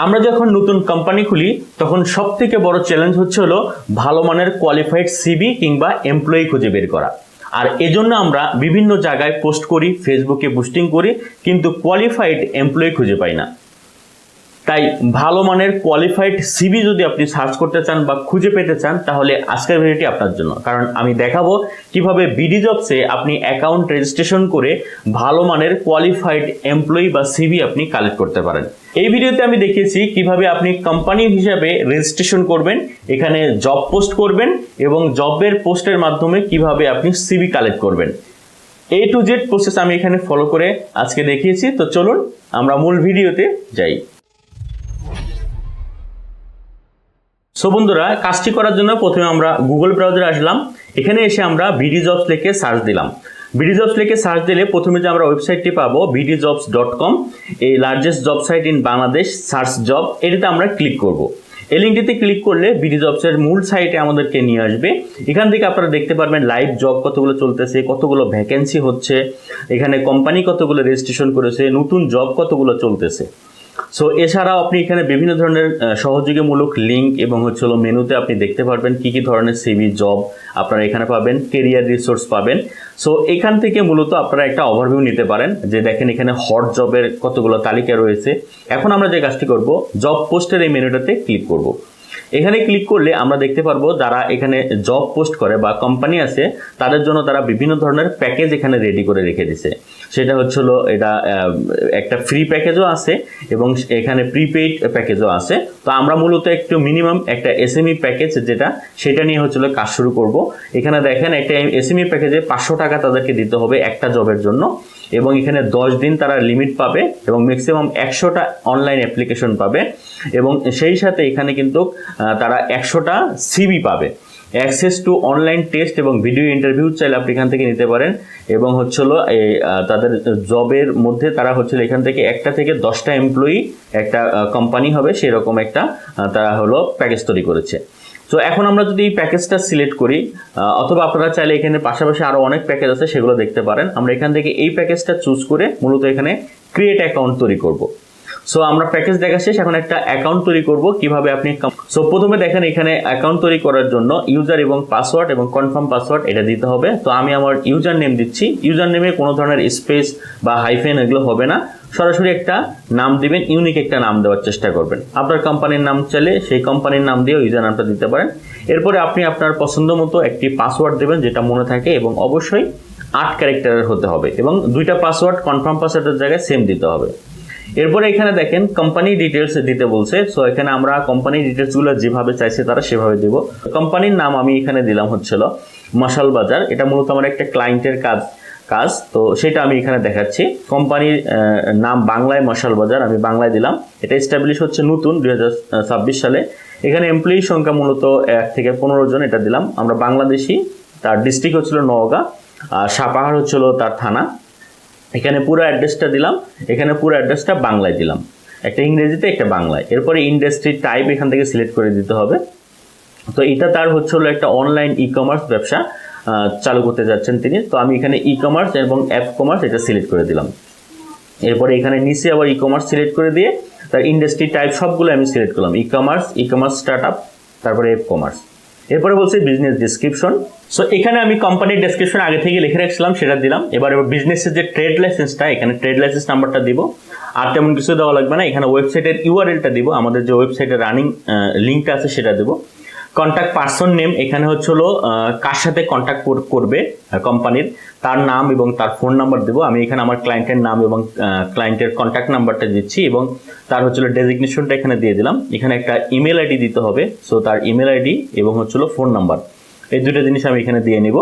আমরা যখন নতুন কোম্পানি খুলি তখন সবথেকে বড় চ্যালেঞ্জ হলো ভালো মানের কোয়ালিফাইড সিভি কিংবা এমপ্লয়ি খুঁজে বের করা। আর এজন্য আমরা বিভিন্ন জায়গায় পোস্ট করি, ফেসবুকে বুস্টিং করি, কিন্তু কোয়ালিফাইড এমপ্লয়ি খুঁজে পাই না। তাই ভালো মানের কোয়ালিফাইড সিভি যদি আপনি সার্চ করতে চান বা খুঁজে পেতে চান, তাহলে আজকের ভিডিওটি আপনার জন্য। কারণ আমি দেখাবো কিভাবে বিডি জবসে আপনি অ্যাকাউন্ট রেজিস্ট্রেশন করে ভালো মানের কোয়ালিফাইড এমপ্লয়ি বা সিভি আপনি কালেক্ট করতে পারেন। এই ভিডিওতে আমি দেখিয়েছি কিভাবে আপনি কোম্পানি হিসাবে রেজিস্ট্রেশন করবেন, এখানে জব পোস্ট করবেন এবং জবের পোস্টের মাধ্যমে কিভাবে আপনি সিভি কালেক্ট করবেন। A to Z প্রসেস আমি এখানে ফলো করে আজকে দেখিয়েছি। তো চলুন আমরা মূল ভিডিওতে যাই। সো বন্ধুরা, কাজটি করার জন্য প্রথমে আমরা গুগল ব্রাউজারে আসলাম। এখানে এসে আমরা বিডি জবস লিখে সার্চ দিলাম। বিডি জবস লিখে সার্চ দিলে প্রথমে যে আমরা ওয়েবসাইটটি পাবো bdjobs.com, এই largest job site in Bangladesh search job, এটাতে আমরা ক্লিক করব। এই লিঙ্কটিতে ক্লিক করলে বিডি জবসের মূল সাইটে আমাদেরকে নিয়ে আসবে। এখান থেকে আপনারা দেখতে পারবেন লাইভ জব কতগুলো চলতেছে, কতগুলো ভ্যাকেন্সি হচ্ছে, এখানে কোম্পানি কতগুলো রেজিস্ট্রেশন করেছে, নতুন জব কতগুলো চলতেছে। সো এছাড়াও আপনি এখানে বিভিন্ন ধরনের সহযোগীমূলক লিঙ্ক এবং মেনুতে আপনি দেখতে পারবেন কি কি ধরনের সিভি জব আপনারা এখানে পাবেন, কেরিয়ার রিসোর্স পাবেন। সো এখান থেকে মূলত আপনারা একটা ওভারভিউ নিতে পারেন যে দেখেন এখানে হট জবের কতগুলো তালিকা রয়েছে। এখন আমরা যে কাজটি করব, জব পোস্টের এই মেনুটাতে ক্লিক করব। এখানে ক্লিক করলে আমরা দেখতে পারবো যারা এখানে জব পোস্ট করে বা কোম্পানি আছে তাদের জন্য তারা বিভিন্ন ধরনের প্যাকেজ এখানে রেডি করে রেখে দিছে। সেটা এটা একটা ফ্রি প্যাকেজও আছে এবং এখানে প্রিপেইড প্যাকেজও আছে। তো আমরা মূলত একটু মিনিমাম একটা এসএমই প্যাকেজ সেটা নিয়ে কাজ শুরু করব। এখানে দেখেন একটা এসএমই প্যাকেজে 500 টাকা তাদেরকে দিতে হবে একটা জবের জন্য এবং এখানে 10 দিন তারা লিমিট পাবে এবং ম্যাক্সিমাম 100টা অনলাইন অ্যাপ্লিকেশন পাবে এবং সেই সাথে এখানে কিন্তু তারা 100টা সিভি পাবে। অ্যাক্সেস টু অনলাইন টেস্ট এবং ভিডিও ইন্টারভিউ চাইলে আপনি এখান থেকে নিতে পারেন এবং তাদের জবের মধ্যে তারা এখান থেকে 1টা থেকে 10টা এমপ্লয়ি একটা কোম্পানি হবে সেরকম একটা তারা প্যাকেজ তৈরি করেছে। তো এখন আমরা যদি এই প্যাকেজটা সিলেক্ট করি অথবা আপনারা চাইলে এখানে পাশাপাশি আরো অনেক প্যাকেজ আছে সেগুলো দেখতে পারেন। আমরা এখান থেকে এই প্যাকেজটা চুজ করে মূলত এখানে ক্রিয়েট অ্যাকাউন্ট তৈরি করব। সো আমরা প্যাকেজ দেখা শেষ, এখন একটা অ্যাকাউন্ট তৈরি করব কিভাবে আপনি। সো প্রথমে দেখেন এখানে অ্যাকাউন্ট তৈরি করার জন্য ইউজার এবং পাসওয়ার্ড এবং কনফার্ম পাসওয়ার্ড এটা দিতে হবে। তো আমি আমার ইউজার নেম দিচ্ছি। ইউজার নেমে কোনো ধরনের স্পেস বা হাইফেন এগুলো হবে না, সরাসরি একটা নাম দিবেন, ইউনিক একটা নাম দেওয়ার চেষ্টা করবেন। আপনার কোম্পানির নাম চাইলে সেই কোম্পানির নাম দিয়েও ইউজার নামটা দিতে পারেন। এরপরে আপনি আপনার পছন্দ মতো একটি পাসওয়ার্ড দেবেন যেটা মনে থাকে এবং অবশ্যই 8 ক্যারেক্টারের হতে হবে এবং 2টা পাসওয়ার্ড কনফার্ম পাসওয়ার্ডের জায়গায় সেম দিতে হবে। এরপরে এখানে দেখেন কোম্পানি ডিটেলস দিতে বলছে। সো এখানে আমরা কোম্পানি ডিটেলসগুলো যেভাবে চাইছে তারা সেভাবে দেব। কোম্পানির নাম আমি এখানে দিলাম মশাল বাজার, এটা মূলত আমার একটা ক্লায়েন্টের কাজ, তো সেটা আমি এখানে দেখাচ্ছি। কোম্পানির নাম বাংলায় মশাল বাজার, আমি বাংলায় দিলাম। এটা এস্টাবলিশ নতুন 2026 সালে। এখানে এমপ্লয়ি সংখ্যা মূলত 1 থেকে 15 জন, এটা দিলাম। আমরা বাংলাদেশি, তার ডিস্ট্রিক্ট নওগাঁ, আর সাপাহার তার থানা। এখানে পুরো অ্যাড্রেসটা দিলাম, এখানে পুরো অ্যাড্রেসটা বাংলায় দিলাম, একটা ইংরেজিতে একটা বাংলায়। এরপরে ইন্ডাস্ট্রি টাইপ এখান থেকে সিলেক্ট করে দিতে হবে। তো এটা তার একটা অনলাইন ই কমার্স ব্যবসা চালু করতে যাচ্ছেন তিনি। তো আমি এখানে ই কমার্স এবং অ্যাপ কমার্স এটা সিলেক্ট করে দিলাম। এরপরে এখানে নিচে আবার ই কমার্স সিলেক্ট করে দিয়ে তার ইন্ডাস্ট্রি টাইপ সবগুলো আমি সিলেক্ট করলাম, ই কমার্স স্টার্টআপ, তারপরে অ্যাপ কমার্স। এরপরে বলছে বিজনেস ডেসক্রিপশন। সো এখানে আমি কোম্পানির ডেসক্রিপশন আগে থেকে লিখে রাখছিলাম, সেটা দিলাম। এবার বিজনেসের যে ট্রেড লাইসেন্সটা, এখানে ট্রেড লাইসেন্স নাম্বারটা দিব। আর তেমন কিছু দেওয়া লাগবে না। এখানে ওয়েবসাইটের ইউআরএলটা দিব, আমাদের যে ওয়েবসাইটের রানিং লিঙ্কটা আছে সেটা দেব। কন্ট্যাক্ট পারসন নেম, এখানে কার সাথে কন্ট্যাক্ট করবে কোম্পানির তার নাম এবং তার ফোন নাম্বার দেবো। আমি এখানে আমার ক্লায়েন্টের নাম এবং ক্লায়েন্টের কন্ট্যাক্ট নাম্বারটা দিচ্ছি এবং তার ডেজিগনেশনটা এখানে দিয়ে দিলাম। এখানে একটা ইমেল আইডি দিতে হবে। সো তার ইমেল আইডি এবং ফোন নাম্বার, এই দুটো জিনিস আমি এখানে দিয়ে নিব।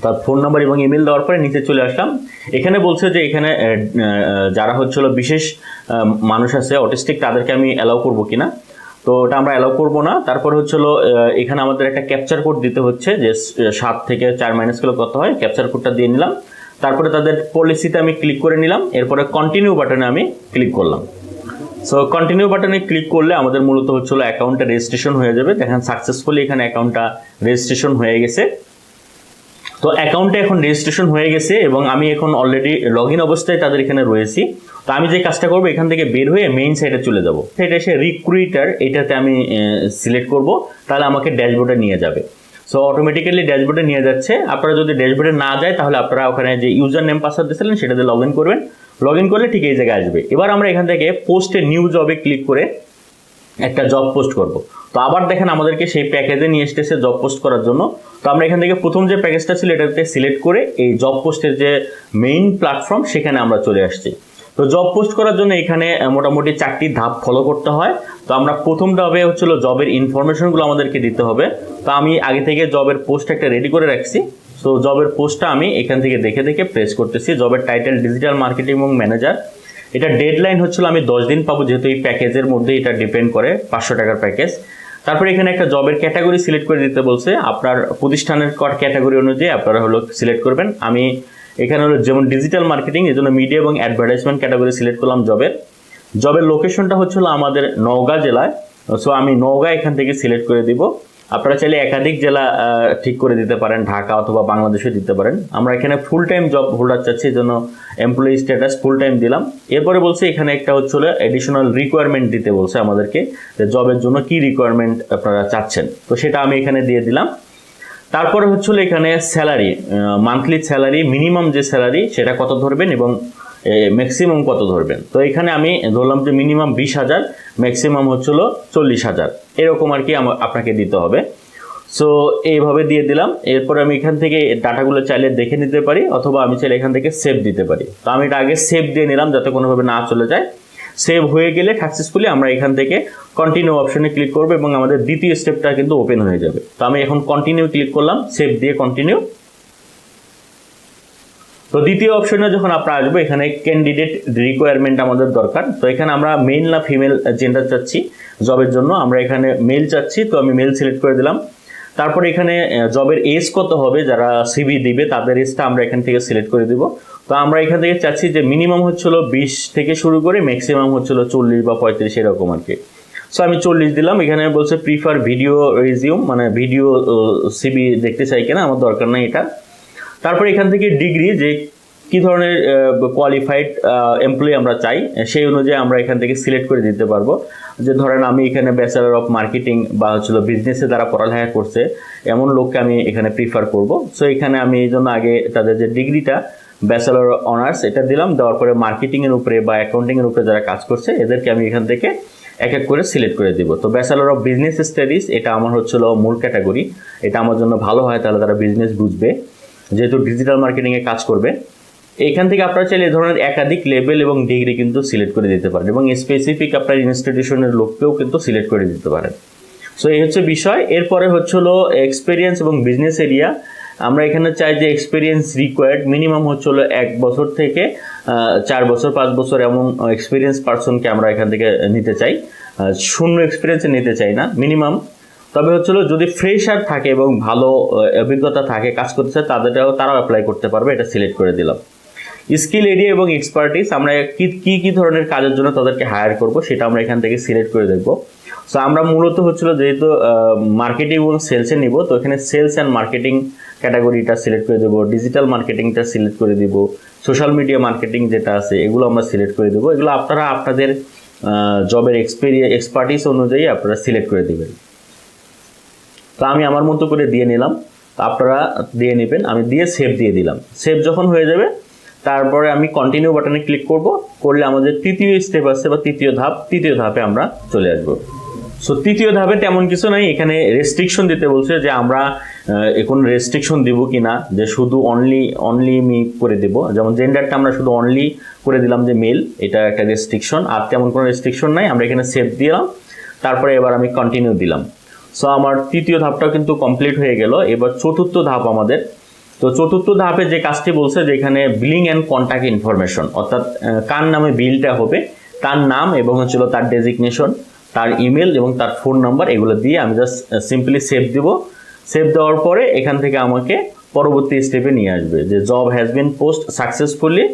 তার ফোন নাম্বার এবং ইমেল দেওয়ার পরে নিচে চলে আসলাম। এখানে বলছে যে এখানে যারা বিশেষ মানুষ আছে অটিস্টিক, তাদেরকে আমি অ্যালাউ করবো কিনা। তো ওটা আমরা অ্যালাউ করবো না। তারপর এখানে আমাদের একটা ক্যাপচার কোড দিতে হচ্ছে যে 7 থেকে 4 মাইনাস করলে কত হয়, ক্যাপচার কোডটা দিয়ে নিলাম। তারপরে তাদের পলিসিতে আমি ক্লিক করে নিলাম। এরপরে কন্টিনিউ বাটনে আমি ক্লিক করলাম। সো কন্টিনিউ বাটনে ক্লিক করলে আমাদের মূলত অ্যাকাউন্টটা রেজিস্ট্রেশন হয়ে যাবে। দেখেন সাকসেসফুলি এখানে অ্যাকাউন্টটা রেজিস্ট্রেশন হয়ে গেছে। তো অ্যাকাউন্টে এখন রেজিস্ট্রেশন হয়ে গেছে এবং আমি এখন অলরেডি লগ ইন অবস্থায় তাদের এখানে রয়েছি। তো আমি যে কাজটা করবো, এখান থেকে বের হয়ে মেইন সাইটে চলে যাব। এটা এসে রিক্রুইটার, এটাতে আমি সিলেক্ট করব, তাহলে আমাকে ড্যাশবোর্ডে নিয়ে যাবে। সো অটোমেটিক্যালি ড্যাশবোর্ডে নিয়ে যাচ্ছে। আপনারা যদি ড্যাশবোর্ডে না যায় তাহলে আপনারা ওখানে যে ইউজার নেম পাসওয়ার্ড দিয়েছিলেন সেটাতে লগ ইন করবেন। লগ ইন করলে ঠিক এই জায়গায় আসবে। এবার আমরা এখান থেকে পোস্টে নিউ জবে ক্লিক করে একটা জব পোস্ট করব। তো আবার দেখেন আমাদেরকে সেই প্যাকেজে নিয়ে এসেছে জব পোস্ট করার জন্য। তো আমরা এখান থেকে প্রথম যে প্যাকেজটা ছিল এটাতে সিলেক্ট করে এই জব পোস্টের যে মেইন প্ল্যাটফর্ম সেখানে আমরা চলে আসছি। তো জব পোস্ট করার জন্য এখানে মোটামুটি 4টি ধাপ ফলো করতে হয়। তো আমরা প্রথম ধাপে হচ্ছিল জবের ইনফরমেশনগুলো আমাদেরকে দিতে হবে। তো আমি আগে থেকে জবের পোস্ট একটা রেডি করে রাখছি। তো জবের পোস্টটা আমি এখান থেকে দেখে দেখে প্রেস করতেছি। জবের টাইটেল ডিজিটাল মার্কেটিং এবং ম্যানেজার। এটা ডেডলাইন হচ্ছিল আমি 10 দিন পাবো, যেহেতু এই প্যাকেজের মধ্যে এটা ডিপেন্ড করে, 500 টাকার প্যাকেজ। তারপরে এখানে একটা জবের ক্যাটাগরি সিলেক্ট করে দিতে বলছে। আপনার প্রতিষ্ঠানের ক্যাটাগরি অনুযায়ী আপনারা হলো সিলেক্ট করবেন। আমি এখানে হলো যেমন ডিজিটাল মার্কেটিং, এই জন্য মিডিয়া এবং অ্যাডভার্টাইজমেন্ট ক্যাটাগরি সিলেক্ট করলাম জবের লোকেশনটা হচ্ছিল আমাদের নওগাঁ জেলায়। সো আমি নওগাঁ এখান থেকে সিলেক্ট করে দিব। আপনারা চাইলে একাধিক জেলা ঠিক করে দিতে পারেন, ঢাকা অথবা বাংলাদেশে দিতে পারেন। আমরা এখানে ফুল টাইম জব হোল্ডার চাচ্ছি, এই জন্য এমপ্লয়ি স্ট্যাটাস ফুল টাইম দিলাম। এরপরে বলছে এখানে একটা হচ্ছিল এডিশনাল রিকোয়ারমেন্ট দিতে বলছে আমাদেরকে, যে জবের জন্য কি রিকোয়ারমেন্ট আপনারা চাচ্ছেন। তো সেটা আমি এখানে দিয়ে দিলাম। তারপরে হচ্ছিল এখানে স্যালারি, মান্থলি স্যালারি, মিনিমাম যে স্যালারি সেটা কত ধরবেন এবং ম্যাক্সিমাম কত ধরবেন। তো এখানে আমি ধরলাম যে মিনিমাম 20,000, ম্যাক্সিমাম হচ্ছিল 40,000, এরকম আর কি আপনাকে দিতে হবে। সো এইভাবে দিয়ে দিলাম। এরপর আমি এখান থেকে ডাটাগুলো চাইলে দেখে নিতে পারি, অথবা আমি চাইলে এখান থেকে সেভ দিতে পারি। তো আমি এটা আগে সেভ দিয়ে নিলাম যাতে কোনোভাবে না চলে যায়। সেভ হয়ে গেলে সাকসেসফুলি আমরা এখান থেকে কন্টিনিউ অপশনে ক্লিক করবো এবং আমাদের দ্বিতীয় স্টেপটা কিন্তু ওপেন হয়ে যাবে। তো আমি এখন কন্টিনিউ ক্লিক করলাম, সেভ দিয়ে কন্টিনিউ। তো দ্বিতীয় অপশনে যখন আপনারা আসবো, এখানে ক্যান্ডিডেট রিকোয়ারমেন্ট আমাদের দরকার। তো এখানে আমরা মেল না ফিমেল জেন্ডার চাচ্ছি জবের জন্য, আমরা এখানে মেল চাচ্ছি। তো আমি মেল সিলেক্ট করে দিলাম। তারপরে এখানে জবের এজ কত হবে, যারা সিভি দিবে তাদের এজটা আমরা এখান থেকে সিলেক্ট করে দিব। তো আমরা এখান থেকে চাচ্ছি যে মিনিমাম হচ্ছিল 20 থেকে শুরু করে ম্যাক্সিমাম হচ্ছিল 40 বা 35 এরকম আর কি। সো আমি 40 দিলাম। এখানে বলছে প্রিফার ভিডিও রিজিউম, মানে ভিডিও সিভি দেখতে চাই কিনা, আমার দরকার নাই এটা। তারপরে এখান থেকে ডিগ্রি, যে কি ধরনের কোয়ালিফাইড এমপ্লয়ি আমরা চাই সেই অনুযায়ী আমরা এখান থেকে সিলেক্ট করে দিতে পারবো। যে ধরেন আমি এখানে ব্যাচেলর অফ মার্কেটিং বা হচ্ছিল বিজনেসে যারা পড়ালেখা করছে এমন লোককে আমি এখানে প্রিফার করব। সো এখানে আমি এই জন্য আগে তাদের যে ডিগ্রিটা ব্যাচেলর অনার্স এটা দিলাম। দেওয়ার পরে মার্কেটিংয়ের উপরে বা অ্যাকাউন্টিংয়ের উপরে যারা কাজ করছে এদেরকে আমি এখান থেকে এক এক করে সিলেক্ট করে দিব। তো ব্যাচেলর অফ বিজনেস স্টাডিজ এটা আমার হচ্ছিল মূল ক্যাটাগরি, এটা আমার জন্য ভালো হয়, তাহলে তারা বিজনেস বুঝবে, যেহেতু ডিজিটাল মার্কেটিংয়ে কাজ করবে। এখান থেকে আপনারা চাইলে এই ধরনের একাধিক লেভেল এবং ডিগ্রি কিন্তু সিলেক্ট করে দিতে পারেন এবং স্পেসিফিক আপনার ইনস্টিটিউশনের লোককেও কিন্তু সিলেক্ট করে দিতে পারেন। সো এই হচ্ছে বিষয়। এরপরে হচ্ছিল এক্সপিরিয়েন্স এবং বিজনেস এরিয়া। আমরা এখানে চাই যে এক্সপিরিয়েন্স রিকোয়ার্ড মিনিমাম হচ্ছিল 1 বছর থেকে 4 বছর 5 বছর এমন এক্সপিরিয়েন্স পার্সনকে আমরা এখান থেকে নিতে চাই, শূন্য এক্সপিরিয়েন্সে নিতে চাই না, মিনিমাম। তবে হচ্ছিল যদি ফ্রেশার থাকে এবং ভালো অভিজ্ঞতা থাকে কাজ করতে চায় তারাও অ্যাপ্লাই করতে পারবে, এটা সিলেক্ট করে দিলাম। স্কিল এরিয়া এবং এক্সপার্টিস, আমরা কি ধরনের কাজের জন্য তাদেরকে হায়ার করব সেটা আমরা এখান থেকে সিলেক্ট করে দেখব। সো আমরা মূলত হচ্ছিল যেহেতু মার্কেটিং এবং সেলসে নিব, তো এখানে সেলস অ্যান্ড মার্কেটিং ক্যাটাগরিটা সিলেক্ট করে দেবো, ডিজিটাল মার্কেটিংটা সিলেক্ট করে দিব, সোশ্যাল মিডিয়া মার্কেটিং যেটা আছে এগুলো আমরা সিলেক্ট করে দেবো। এগুলো আপনারা আপনাদের জবের এক্সপার্টিস অনুযায়ী আপনারা সিলেক্ট করে দেবেন। তো আমি আমার মতো করে দিয়ে নিলাম, তো আপনারা দিয়ে নেবেন। আমি দিয়ে সেভ দিয়ে দিলাম। সেভ যখন হয়ে যাবে তারপরে আমি কন্টিনিউ বাটনে ক্লিক করলে আমাদের তৃতীয় স্টেপ আছে বা তৃতীয় ধাপে আমরা চলে আসব। সো তৃতীয় ধাপে তেমন কিছু নাই, এখানে রেস্ট্রিকশন দিতে বলছে যে আমরা এখন রেস্ট্রিকশন দিব কি না, যে শুধু অনলি মি করে দেব। যেমন জেন্ডারটা আমরা শুধু অনলি করে দিলাম যে মেল, এটা একটা রেস্ট্রিকশন, আর তেমন কোনো রেস্ট্রিকশন নাই। আমরা এখানে সেভ দিলাম, তারপরে এবার আমি কন্টিনিউ দিলাম। সো আমার তৃতীয় ধাপটা কিন্তু কমপ্লিট হয়ে গেল। এবার চতুর্থ ধাপ আমাদের। তো চতুর্থ ধাপে যে কাজটি বলছে যে এখানে বিলিং অ্যান্ড কন্ট্যাক্ট ইনফরমেশন, অর্থাৎ কার নামে বিলটা হবে তার নাম এবং হচ্ছিল তার ডেজিগনেশন, তার ইমেল এবং তার ফোন নাম্বার, এগুলো দিয়ে আমি জাস্ট সিম্পলি সেভ দিব। সেভ দেওয়ার পরে এখান থেকে আমাকে পরবর্তী স্টেপে নিয়ে আসবে যে job has been post successfully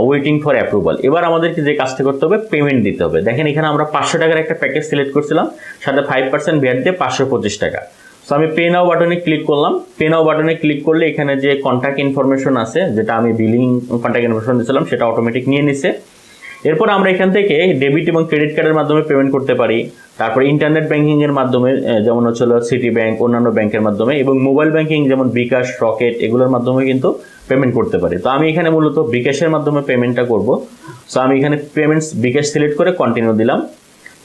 waiting for approval. এবার আমাদেরকে যে কাজটা করতে হবে, পেমেন্ট দিতে হবে। দেখেন এখানে আমরা 500 টাকার একটা প্যাকেজ সিলেক্ট করছিলাম, সাথে 5% ভ্যাট দিয়ে 525 টাকা। সো আমি পে নাও বাটনে ক্লিক করলাম। পে নাও বাটনে ক্লিক করলে এখানে যে কন্ট্যাক্ট ইনফরমেশন আছে, যেটা আমি বিলিং কন্ট্যাক্ট ইনফরমেশন দিয়েছিলাম, সেটা অটোমেটিক নিয়ে নিছে। এরপর আমরা এখান থেকে ডেবিট এবং ক্রেডিট কার্ডের মাধ্যমে পেমেন্ট করতে পারি। তারপর ইন্টারনেট ব্যাংকিং এর মাধ্যমে, যেমন হচ্ছিল সিটি ব্যাংক, অন্যান্য ব্যাংকের মাধ্যমে, এবং মোবাইল ব্যাংকিং যেমন বিকাশ, রকেট, এগুলোর মাধ্যমে কিন্তু পেমেন্ট করতে পারি। তো আমি এখানে মূলত বিকাশের মাধ্যমে পেমেন্টটা করব। সো আমি এখানে পেমেন্টস বিকাশ সিলেক্ট করে কন্টিনিউ দিলাম।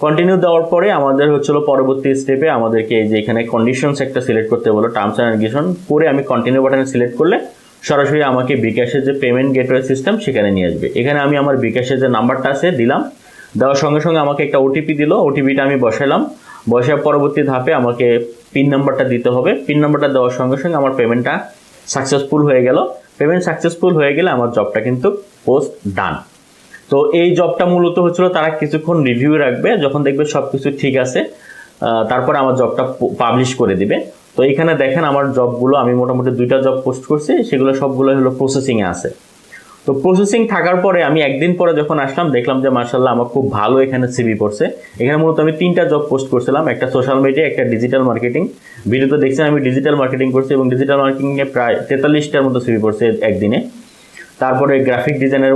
কন্টিনিউ দেওয়ার পরে আমাদের হচ্ছিল পরবর্তী স্টেপে আমাদেরকে এই যে এখানে কন্ডিশনস একটা সিলেক্ট করতে বলো, টার্মস অ্যান্ড কন্ডিশন করে আমি কন্টিনিউ বাটনে সিলেক্ট করলে সরাসরি আমাকে বিকাশের যে পেমেন্ট গেটওয়ে সিস্টেম সেখানে নিয়ে আসবে। এখানে আমি আমার বিকাশের যে নাম্বারটা আছে দিলাম, দেওয়ার সঙ্গে সঙ্গে আমাকে একটা ওটিপি দিল, ওটিপিটা আমি বসালাম। বসার পরবর্তী ধাপে আমাকে পিন নাম্বারটা দিতে হবে। পিন নাম্বারটা দেওয়ার সঙ্গে সঙ্গে আমার পেমেন্টটা সাকসেসফুল হয়ে গেল। পেমেন্ট সাকসেসফুল হয়ে গেলে আমার জবটা কিন্তু পোস্ট ডান। তো এই জবটা মূলত হচ্ছিল তারা কিছুক্ষণ রিভিউ রাখবে, যখন দেখবে সব কিছু ঠিক আছে তারপরে আমার জবটা পাবলিশ করে দিবে। তো এইখানে দেখেন আমার জবগুলো, আমি মোটামুটি 2টা জব পোস্ট করছি, সেগুলো সবগুলো হলো প্রসেসিংয়ে আছে। তো প্রসেসিং থাকার পরে আমি একদিন পরে যখন আসলাম দেখলাম যে মাশাআল্লাহ আমার খুব ভালো এখানে সিভি পড়ছে। এখানে মূলত আমি 3টা জব পোস্ট করছিলাম, একটা সোশ্যাল মিডিয়া, একটা ডিজিটাল মার্কেটিং। ভিডিওতে দেখছেন আমি ডিজিটাল মার্কেটিং করছি এবং ডিজিটাল মার্কেটিংয়ে প্রায় 43টার মতো সিভি পড়ছে একদিনে। তারপরে গ্রাফিক ডিজাইনের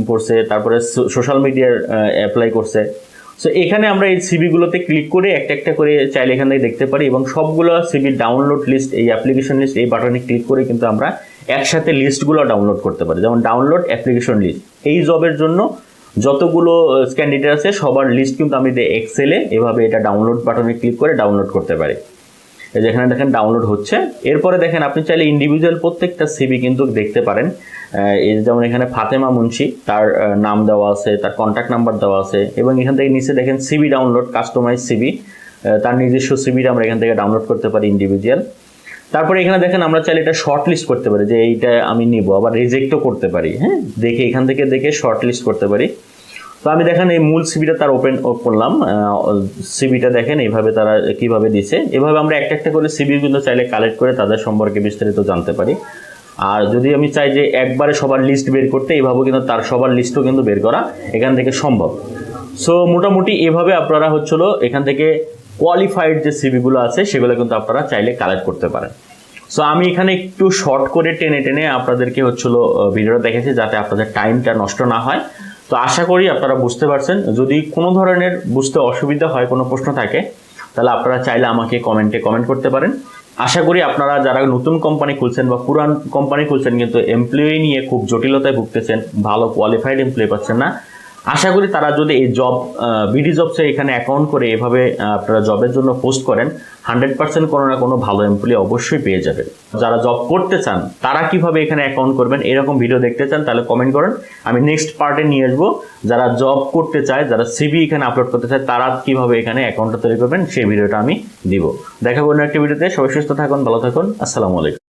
পড়ছে, তারপরে সোশ্যাল মিডিয়ার অ্যাপ্লাই করছে। সো এখানে আমরা এই সিভিগুলোতে ক্লিক করে একটা একটা করে চাইলে এখান থেকে দেখতে পারি, এবং সবগুলো সিভি ডাউনলোড লিস্ট, এই অ্যাপ্লিকেশন লিস্ট, এই বাটনে ক্লিক করে কিন্তু আমরা একসাথে লিস্টগুলো ডাউনলোড করতে পারি। যেমন ডাউনলোড অ্যাপ্লিকেশন লিস্ট, এই জবের জন্য যতগুলো ক্যান্ডিডেট আছে সবার লিস্ট কিন্তু আমি এক্সেলে এভাবে এটা ডাউনলোড বাটনে ক্লিক করে ডাউনলোড করতে পারি। যেখানে দেখেন ডাউনলোড হচ্ছে। এরপরে দেখেন আপনি চাইলে ইন্ডিভিজুয়াল প্রত্যেকটা সিভি কিন্তু দেখতে পারেন। এই যেমন এখানে ফাতেমা মুন্সি, তার নাম দেওয়া আছে, তার কন্ট্যাক্ট নাম্বার দেওয়া আছে, এবং এখান থেকে নিচে দেখেন সিভি ডাউনলোড, কাস্টমাইজ সিভি, তার নিজস্ব সিভিটা আমরা এখান থেকে ডাউনলোড করতে পারি ইন্ডিভিজুয়াল। তারপরে এখানে দেখেন আমরা চাইলে এটা শর্ট লিস্ট করতে পারি, যে এইটা আমি নিব, আবার রিজেক্টও করতে পারি। হ্যাঁ, দেখে এখান থেকে দেখে শর্ট লিস্ট করতে পারি। তো আমি দেখেন এই মূল সিভিটা তার ওপেন করলাম, সিভিটা দেখেন এইভাবে তারা কিভাবে দিছে। এভাবে আমরা একটা একটা করে সিভিগুলো চাইলে কালেক্ট করে তাদের সম্পর্কে বিস্তারিত জানতে পারি। আর যদি আমি চাই যে একবারে সবার লিস্ট বের করতে, এইভাবে কিন্তু তার সবার লিস্টও কিন্তু বের করা এখান থেকে সম্ভব। সো মোটামুটি এভাবে আপনারা হচ্ছিল এখান থেকে কোয়ালিফাইড যে সিভিগুলো আছে সেগুলো কিন্তু আপনারা চাইলে কালেক্ট করতে পারেন। সো আমি এখানে একটু শর্ট করে টেনে টেনে আপনাদেরকে হচ্ছিল ভিডিওটা দেখেছি, যাতে আপনাদের টাইমটা নষ্ট না হয়। তো আশা করি আপনারা বুঝতে পারছেন। যদি কোনো ধরনের বুঝতে অসুবিধা হয়, কোনো প্রশ্ন থাকে, তাহলে আপনারা চাইলে আমাকে কমেন্টে কমেন্ট করতে পারেন। আশা করি আপনারা যারা নতুন কোম্পানি খুলছেন বা পুরান কোম্পানি খুলছেন কিন্তু এমপ্লয়ি নিয়ে খুব জটিলতায় ভুগতেছেন, ভালো কোয়ালিফাইড এমপ্লয়ি পাচ্ছেন না, আশা করি তারা যদি এই জব বিডি জবসে এখানে অ্যাকাউন্ট করে এভাবে আপনারা জবের জন্য পোস্ট করেন, 100% কোনো না কোনো ভালো এমপ্লয়ি অবশ্যই পেয়ে যাবেন। যারা জব করতে চান তারা কিভাবে এখানে অ্যাকাউন্ট করবেন, এরকম ভিডিও দেখতে চান, তাহলে কমেন্ট করেন, আমি নেক্সট পার্টে নিয়ে আসবো। যারা জব করতে চায়, যারা সিভি এখানে আপলোড করতে চায়, তারা কিভাবে এখানে অ্যাকাউন্টটা তৈরি করবেন সেই ভিডিওটা আমি দিব। দেখা করুন একটা ভিডিওতে। সবাই সুস্থ থাকুন, ভালো থাকুন, আসসালামু আলাইকুম।